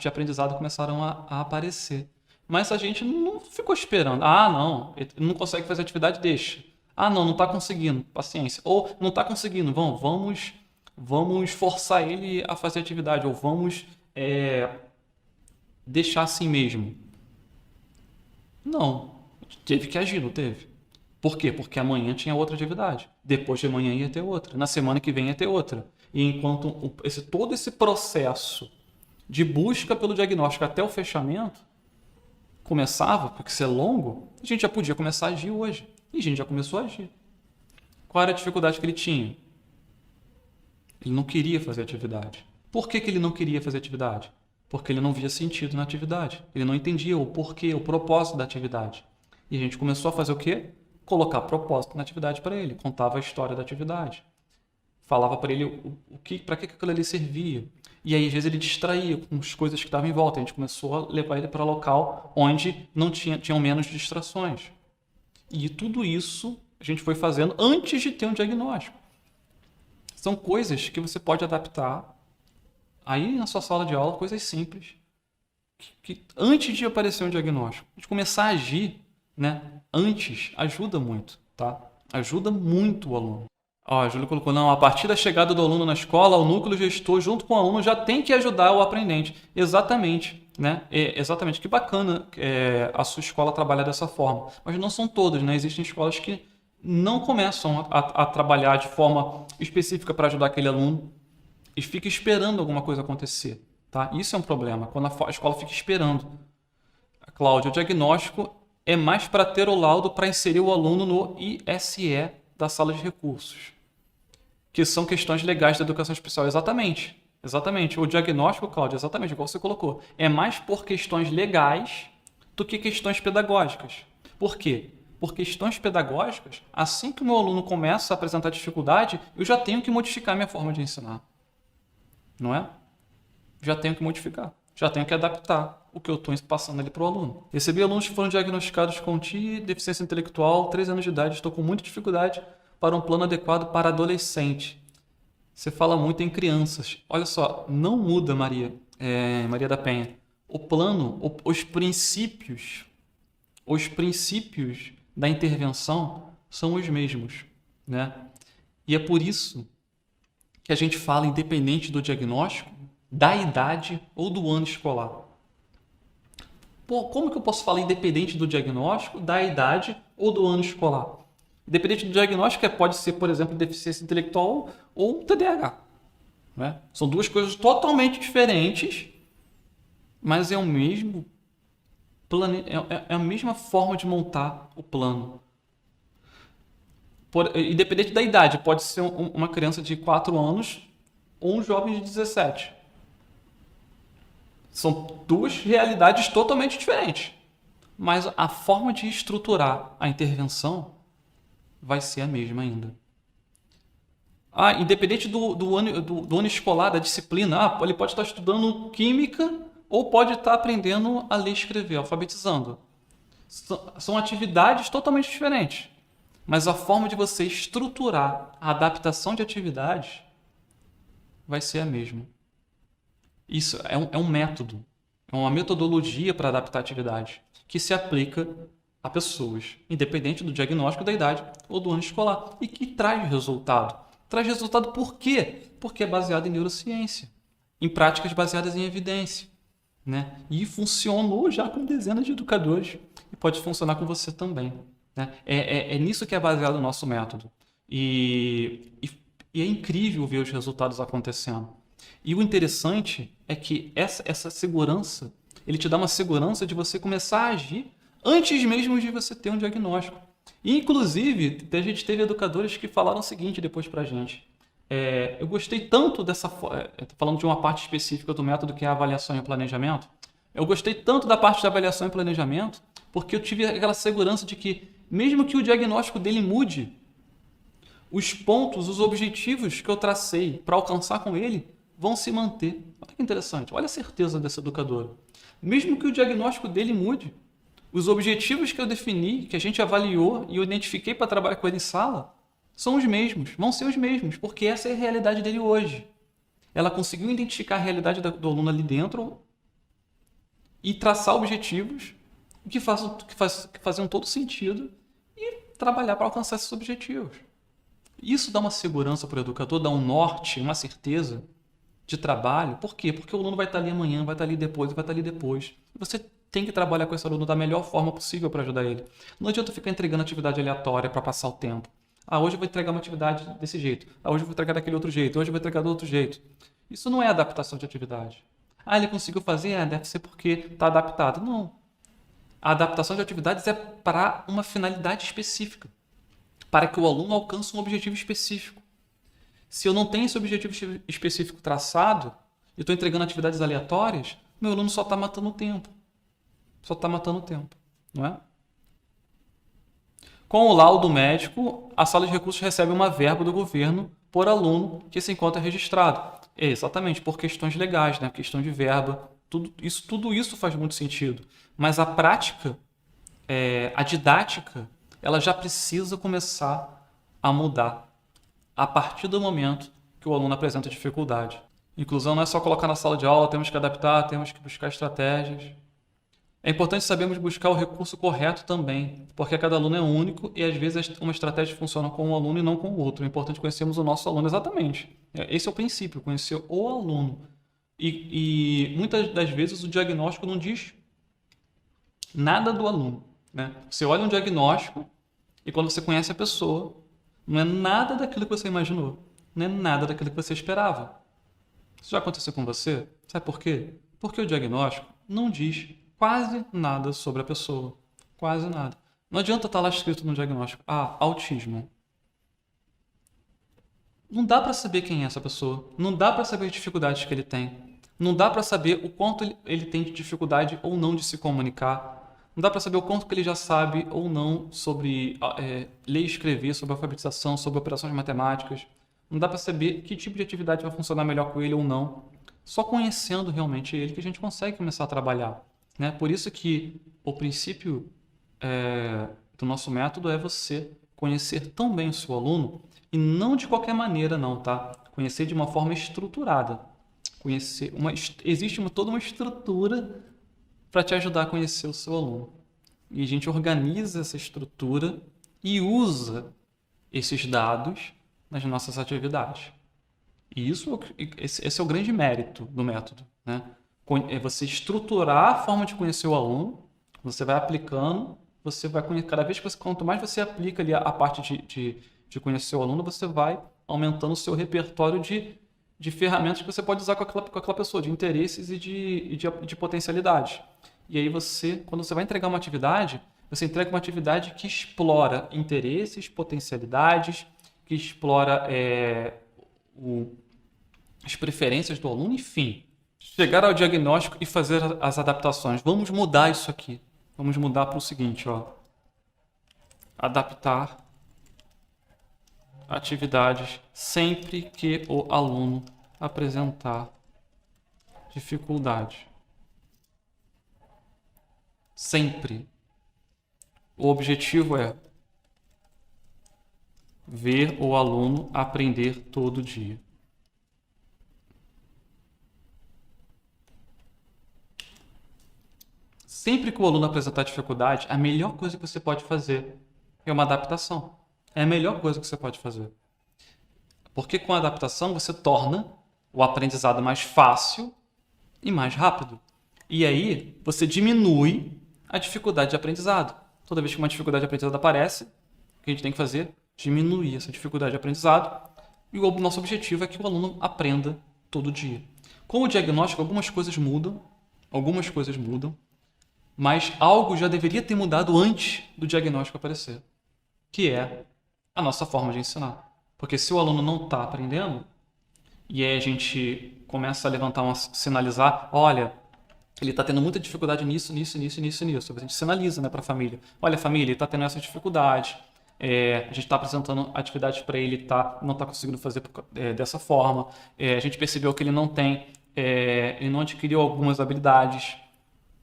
aprendizado começaram a aparecer. Mas a gente não ficou esperando. Ah, não, ele não consegue fazer atividade, deixa. Ah, não está conseguindo, paciência. Ou não está conseguindo, vamos forçar ele a fazer atividade, ou vamos deixar assim mesmo. Não, teve que agir, não teve? Por quê? Porque amanhã tinha outra atividade, depois de amanhã ia ter outra, na semana que vem ia ter outra. E enquanto todo esse processo de busca pelo diagnóstico até o fechamento começava, porque ser longo, a gente já podia começar a agir hoje. E a gente já começou a agir. Qual era a dificuldade que ele tinha? Ele não queria fazer atividade. Por que ele não queria fazer atividade? Porque ele não via sentido na atividade. Ele não entendia o porquê, o propósito da atividade. E a gente começou a fazer o quê? Colocar propósito na atividade para ele. Contava a história da atividade. Falava para ele para que aquilo ali servia. E aí, às vezes, ele distraía com as coisas que estavam em volta. A gente começou a levar ele para local onde não tinham menos distrações. E tudo isso a gente foi fazendo antes de ter um diagnóstico. São coisas que você pode adaptar aí na sua sala de aula, coisas simples, que antes de aparecer um diagnóstico, de começar a agir, né, antes, ajuda muito, tá? Ajuda muito o aluno. Ó, a Júlia colocou, não, a partir da chegada do aluno na escola, o núcleo gestor, junto com o aluno, já tem que ajudar o aprendente. Exatamente, né? Exatamente, que bacana a sua escola trabalhar dessa forma. Mas não são todas, né? Existem escolas que não começam a trabalhar de forma específica para ajudar aquele aluno e fica esperando alguma coisa acontecer, tá? Isso é um problema, quando a escola fica esperando. Cláudia, o diagnóstico é mais para ter o laudo para inserir o aluno no ISE da sala de recursos, que são questões legais da educação especial. Exatamente. Exatamente. O diagnóstico, Cláudio, exatamente igual você colocou, é mais por questões legais do que questões pedagógicas. Por quê? Por questões pedagógicas, assim que o meu aluno começa a apresentar dificuldade, eu já tenho que modificar minha forma de ensinar. Não é? Já tenho que modificar. Já tenho que adaptar o que eu estou passando ali para o aluno. Recebi alunos que foram diagnosticados com TI, deficiência intelectual, 3 anos de idade, estou com muita dificuldade para um plano adequado para adolescente. Você fala muito em crianças. Olha só, não muda, Maria da Penha. O plano, os princípios da intervenção são os mesmos, né? E é por isso que a gente fala, independente do diagnóstico, da idade ou do ano escolar. Pô, como que eu posso falar independente do diagnóstico, da idade ou do ano escolar? Independente do diagnóstico, pode ser, por exemplo, deficiência intelectual ou TDAH. Né? São duas coisas totalmente diferentes, mas é o mesmo plano, é a mesma forma de montar o plano. Independente da idade, pode ser uma criança de 4 anos ou um jovem de 17. São duas realidades totalmente diferentes. Mas a forma de estruturar a intervenção vai ser a mesma ainda. Independente do ano escolar, da disciplina, ele pode estar estudando química ou pode estar aprendendo a ler e escrever, alfabetizando. São atividades totalmente diferentes. Mas a forma de você estruturar a adaptação de atividades vai ser a mesma. Isso é um método, é uma metodologia para adaptar a atividade que se aplica a pessoas, independente do diagnóstico da idade ou do ano escolar, e que traz resultado. Traz resultado por quê? Porque é baseado em neurociência, em práticas baseadas em evidência, né? E funcionou já com dezenas de educadores e pode funcionar com você também, né? É nisso que é baseado o nosso método. E é incrível ver os resultados acontecendo. E o interessante é que essa segurança, ele te dá uma segurança de você começar a agir antes mesmo de você ter um diagnóstico. E, inclusive, a gente teve educadores que falaram o seguinte depois pra gente. Eu gostei tanto dessa... falando de uma parte específica do método que é a avaliação e o planejamento. Eu gostei tanto da parte da avaliação e planejamento porque eu tive aquela segurança de que, mesmo que o diagnóstico dele mude, os pontos, os objetivos que eu tracei para alcançar com ele vão se manter. Olha que interessante, olha a certeza desse educador. Mesmo que o diagnóstico dele mude, os objetivos que eu defini, que a gente avaliou e eu identifiquei para trabalhar com ele em sala, são os mesmos, vão ser os mesmos, porque essa é a realidade dele hoje. Ela conseguiu identificar a realidade do aluno ali dentro e traçar objetivos que faziam todo sentido e trabalhar para alcançar esses objetivos. Isso dá uma segurança para o educador, dá um norte, uma certeza de trabalho. Por quê? Porque o aluno vai estar ali amanhã, vai estar ali depois, vai estar ali depois. Você tem que trabalhar com esse aluno da melhor forma possível para ajudar ele. Não adianta ficar entregando atividade aleatória para passar o tempo. Hoje eu vou entregar uma atividade desse jeito. Hoje eu vou entregar daquele outro jeito. Hoje eu vou entregar do outro jeito. Isso não é adaptação de atividade. Ele conseguiu fazer? Deve ser porque está adaptado. Não. A adaptação de atividades é para uma finalidade específica. Para que o aluno alcance um objetivo específico. Se eu não tenho esse objetivo específico traçado, e estou entregando atividades aleatórias, meu aluno só está matando o tempo. Só está matando o tempo, não é? Com o laudo médico, a sala de recursos recebe uma verba do governo por aluno que se encontra registrado. Exatamente, por questões legais, né? Questão de verba, tudo isso faz muito sentido. Mas a prática, a didática, ela já precisa começar a mudar a partir do momento que o aluno apresenta dificuldade. Inclusão não é só colocar na sala de aula, temos que adaptar, temos que buscar estratégias. É importante sabermos buscar o recurso correto também, porque cada aluno é único e às vezes uma estratégia funciona com um aluno e não com o outro. É importante conhecermos o nosso aluno exatamente. Esse é o princípio, conhecer o aluno. E muitas das vezes o diagnóstico não diz nada do aluno, né? Você olha um diagnóstico e quando você conhece a pessoa, não é nada daquilo que você imaginou, não é nada daquilo que você esperava. Isso já aconteceu com você? Sabe por quê? Porque o diagnóstico não diz quase nada sobre a pessoa. Quase nada. Não adianta estar lá escrito no diagnóstico, autismo. Não dá para saber quem é essa pessoa. Não dá para saber as dificuldades que ele tem. Não dá para saber o quanto ele tem de dificuldade ou não de se comunicar. Não dá para saber o quanto que ele já sabe ou não sobre ler e escrever, sobre alfabetização, sobre operações matemáticas. Não dá para saber que tipo de atividade vai funcionar melhor com ele ou não. Só conhecendo realmente ele que a gente consegue começar a trabalhar, né? Por isso que o princípio do nosso método é você conhecer tão bem o seu aluno e não de qualquer maneira não, tá? Conhecer de uma forma estruturada. Existe toda uma estrutura para te ajudar a conhecer o seu aluno. E a gente organiza essa estrutura e usa esses dados nas nossas atividades. E esse é o grande mérito do método, né? É você estruturar a forma de conhecer o aluno, você vai aplicando, você vai conhecer, cada vez que quanto mais você aplica ali a parte de conhecer o aluno, você vai aumentando o seu repertório de ferramentas que você pode usar com aquela pessoa, de interesses e de potencialidades. E aí quando você vai entregar uma atividade, você entrega uma atividade que explora interesses, potencialidades, que explora as preferências do aluno, enfim. Chegar ao diagnóstico e fazer as adaptações. Vamos mudar isso aqui. Vamos mudar para o seguinte, ó. Adaptar atividades sempre que o aluno apresentar dificuldade. Sempre. O objetivo é ver o aluno aprender todo dia. Sempre que o aluno apresentar dificuldade, a melhor coisa que você pode fazer é uma adaptação. É a melhor coisa que você pode fazer. Porque com a adaptação você torna o aprendizado mais fácil e mais rápido. E aí você diminui a dificuldade de aprendizado. Toda vez que uma dificuldade de aprendizado aparece, o que a gente tem que fazer? Diminuir essa dificuldade de aprendizado. E o nosso objetivo é que o aluno aprenda todo dia. Com o diagnóstico, algumas coisas mudam, mas algo já deveria ter mudado antes do diagnóstico aparecer, que é a nossa forma de ensinar. Porque se o aluno não está aprendendo, e aí a gente começa a sinalizar, olha, ele está tendo muita dificuldade nisso. A gente sinaliza, né, para a família. Olha, família, ele está tendo essa dificuldade. A gente está apresentando atividades para ele, não está conseguindo fazer dessa forma. A gente percebeu que ele ele não adquiriu algumas habilidades.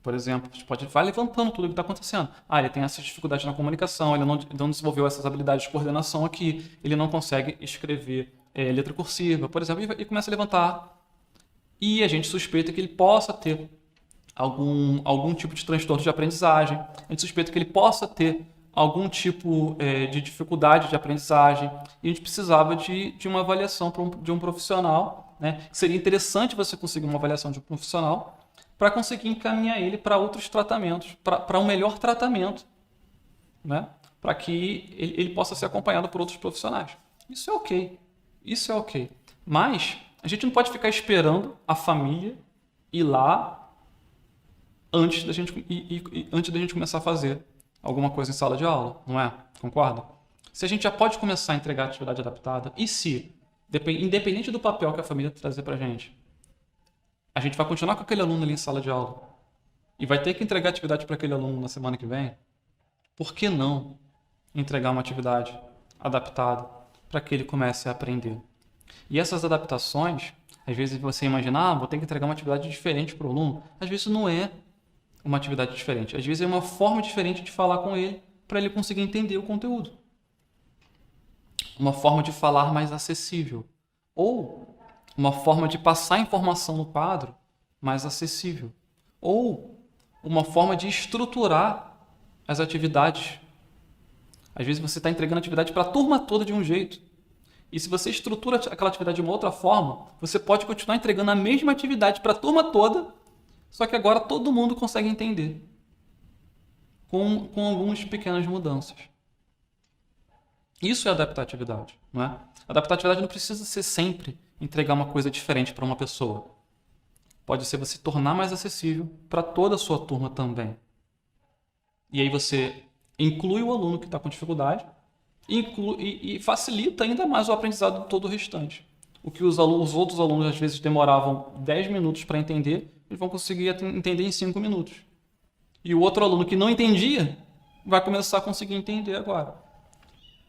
Por exemplo, a gente vai levantando tudo o que está acontecendo. Ele tem essa dificuldade na comunicação, ele não desenvolveu essas habilidades de coordenação aqui, ele não consegue escrever letra cursiva, por exemplo, e começa a levantar. E a gente suspeita que ele possa ter algum tipo de transtorno de aprendizagem, a gente suspeita que ele possa ter algum tipo de dificuldade de aprendizagem, e a gente precisava de uma avaliação de um profissional, né? Seria interessante você conseguir uma avaliação de um profissional para conseguir encaminhar ele para outros tratamentos, para um melhor tratamento, né? Para que ele possa ser acompanhado por outros profissionais. Isso é ok. Mas a gente não pode ficar esperando a família ir lá antes da gente começar a fazer alguma coisa em sala de aula, não é? Concorda? Se a gente já pode começar a entregar a atividade adaptada, e se, independente do papel que a família trazer para a gente vai continuar com aquele aluno ali em sala de aula e vai ter que entregar atividade para aquele aluno na semana que vem, por que não entregar uma atividade adaptada para que ele comece a aprender? E essas adaptações, às vezes você imagina, vou ter que entregar uma atividade diferente para o aluno. Às vezes não é uma atividade diferente. Às vezes é uma forma diferente de falar com ele para ele conseguir entender o conteúdo. Uma forma de falar mais acessível. Ou uma forma de passar informação no quadro mais acessível. Ou uma forma de estruturar as atividades. Às vezes você está entregando atividade para a turma toda de um jeito. E se você estrutura aquela atividade de uma outra forma, você pode continuar entregando a mesma atividade para a turma toda, só que agora todo mundo consegue entender. Com algumas pequenas mudanças. Isso é adaptatividade, não é? Adaptatividade não precisa ser sempre entregar uma coisa diferente para uma pessoa. Pode ser você tornar mais acessível para toda a sua turma também. E aí você inclui o aluno que está com dificuldade e facilita ainda mais o aprendizado de todo o restante. O que os outros alunos às vezes demoravam 10 minutos para entender, eles vão conseguir entender em 5 minutos. E o outro aluno que não entendia vai começar a conseguir entender agora.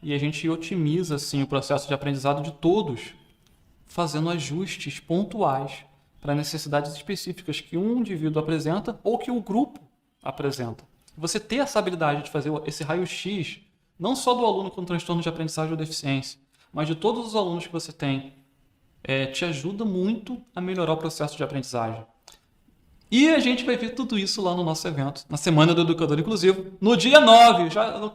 E a gente otimiza assim, o processo de aprendizado de todos, fazendo ajustes pontuais para necessidades específicas que um indivíduo apresenta ou que o grupo apresenta. Você ter essa habilidade de fazer esse raio-x, não só do aluno com transtorno de aprendizagem ou deficiência, mas de todos os alunos que você tem, te ajuda muito a melhorar o processo de aprendizagem. E a gente vai ver tudo isso lá no nosso evento, na Semana do Educador Inclusivo, no dia 9.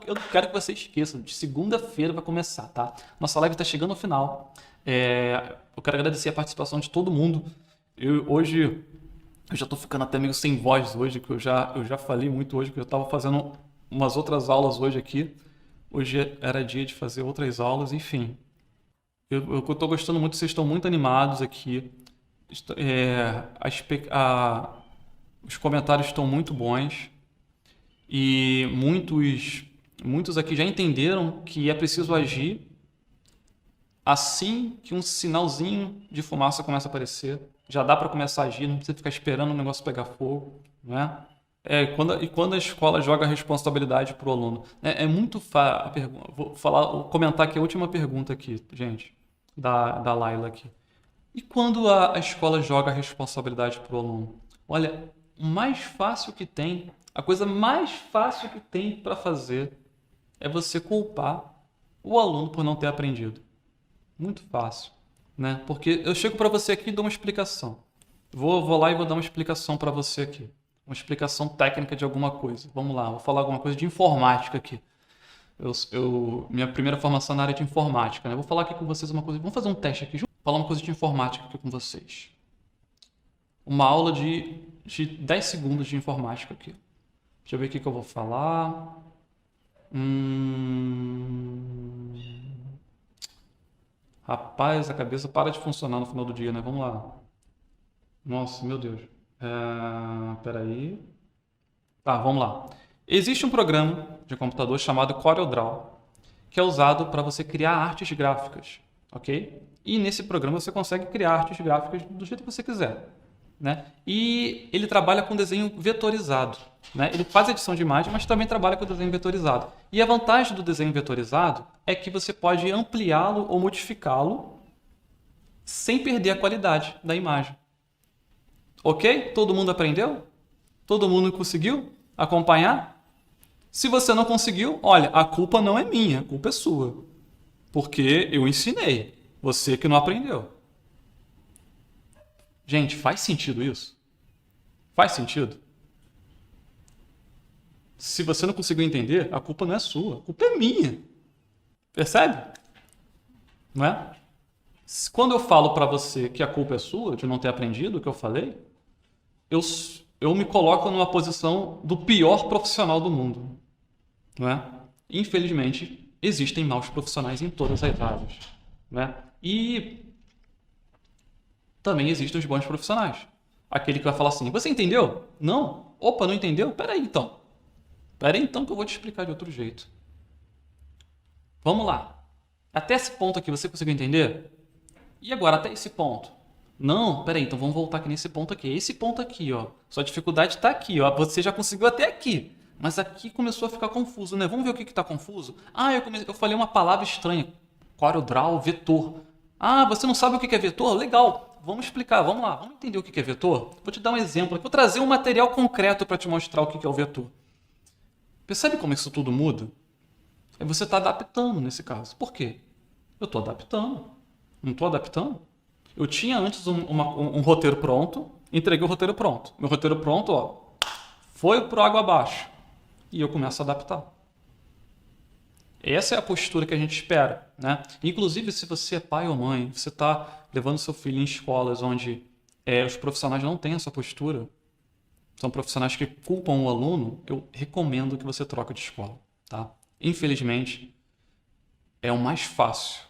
Eu não quero que você esqueça, de segunda-feira vai começar, tá? Nossa live está chegando ao final. Eu quero agradecer a participação de todo mundo. Hoje, eu já estou ficando até meio sem voz hoje, que eu já falei muito hoje, que eu estava fazendo umas outras aulas hoje aqui. Hoje era dia de fazer outras aulas, enfim. Eu estou gostando muito, vocês estão muito animados aqui. Os comentários estão muito bons e muitos aqui já entenderam que é preciso agir assim que um sinalzinho de fumaça começa a aparecer. Já dá para começar a agir, não precisa ficar esperando o negócio pegar fogo, né? Quando a escola joga a responsabilidade para o aluno. É muito fácil. Vou comentar aqui a última pergunta aqui, gente, da Laila aqui. E quando a escola joga a responsabilidade para o aluno? Olha, o mais fácil que tem, a coisa mais fácil que tem para fazer é você culpar o aluno por não ter aprendido. Muito fácil, né? Porque eu chego para você aqui e dou uma explicação. Vou lá e vou dar uma explicação para você aqui. Uma explicação técnica de alguma coisa. Vamos lá, vou falar alguma coisa de informática aqui. Minha primeira formação na área de informática, né? Vou falar aqui com vocês uma coisa. Vamos fazer um teste aqui junto? Falar uma coisa de informática aqui com vocês. Uma aula de 10 segundos de informática aqui. Deixa eu ver o que eu vou falar. Rapaz, a cabeça para de funcionar no final do dia, né? Vamos lá. Nossa, meu Deus. Peraí. Tá, vamos lá. Existe um programa de computador chamado CorelDRAW, que é usado para você criar artes gráficas, ok? E nesse programa você consegue criar artes gráficas do jeito que você quiser, né? E ele trabalha com desenho vetorizado, né? Ele faz edição de imagem, mas também trabalha com desenho vetorizado. E a vantagem do desenho vetorizado é que você pode ampliá-lo ou modificá-lo sem perder a qualidade da imagem. Ok? Todo mundo aprendeu? Todo mundo conseguiu acompanhar? Se você não conseguiu, olha, a culpa não é minha, a culpa é sua. Porque eu ensinei, você que não aprendeu. Gente, faz sentido isso? Faz sentido? Se você não conseguiu entender, a culpa não é sua, a culpa é minha. Percebe? Não é? Quando eu falo para você que a culpa é sua de não ter aprendido o que eu falei, eu me coloco numa posição do pior profissional do mundo. Não é? Infelizmente, existem maus profissionais em todas as áreas. Não é? E também existem os bons profissionais. Aquele que vai falar assim, você entendeu? Não? Opa, não entendeu? Peraí então. Peraí então que eu vou te explicar de outro jeito. Vamos lá. Até esse ponto aqui, você conseguiu entender? E agora, até esse ponto? Não, peraí, então vamos voltar aqui nesse ponto aqui. Esse ponto aqui, ó. Sua dificuldade está aqui, ó. Você já conseguiu até aqui. Mas aqui começou a ficar confuso, né? Vamos ver o que está confuso? Eu falei uma palavra estranha. CorelDRAW, vetor. Você não sabe o que é vetor? Legal. Vamos explicar, vamos lá. Vamos entender o que é vetor? Vou te dar um exemplo aqui. Vou trazer um material concreto para te mostrar o que é o vetor. Percebe como isso tudo muda? Você está adaptando nesse caso. Por quê? Eu estou adaptando. Não estou adaptando? Eu tinha antes um roteiro pronto, entreguei o roteiro pronto. Meu roteiro pronto, ó, foi por água abaixo. E eu começo a adaptar. Essa é a postura que a gente espera, né? Inclusive, se você é pai ou mãe, você está levando seu filho em escolas onde os profissionais não têm essa postura, são profissionais que culpam o aluno, eu recomendo que você troque de escola, tá? Infelizmente, é o mais fácil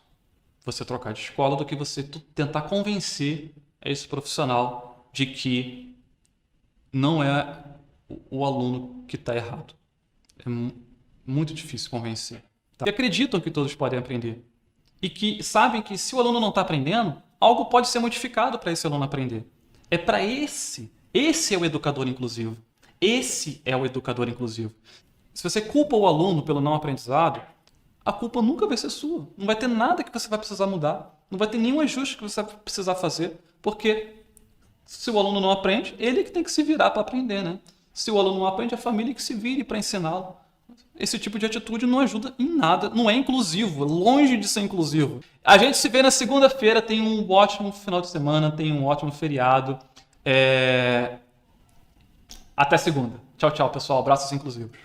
você trocar de escola do que você tentar convencer esse profissional de que não é o aluno que está errado. muito difícil convencer. Tá? E acreditam que todos podem aprender. E que sabem que se o aluno não está aprendendo, algo pode ser modificado para esse aluno aprender. É para esse é o educador inclusivo. Esse é o educador inclusivo. Se você culpa o aluno pelo não aprendizado, a culpa nunca vai ser sua. Não vai ter nada que você vai precisar mudar. Não vai ter nenhum ajuste que você vai precisar fazer. Porque se o aluno não aprende, ele que tem que se virar para aprender, né? Se o aluno não aprende, a família que se vire para ensiná-lo. Esse tipo de atitude não ajuda em nada, não é inclusivo, é longe de ser inclusivo. A gente se vê na segunda-feira, tem um ótimo final de semana, tem um ótimo feriado. Até segunda. Tchau, tchau, pessoal. Abraços inclusivos.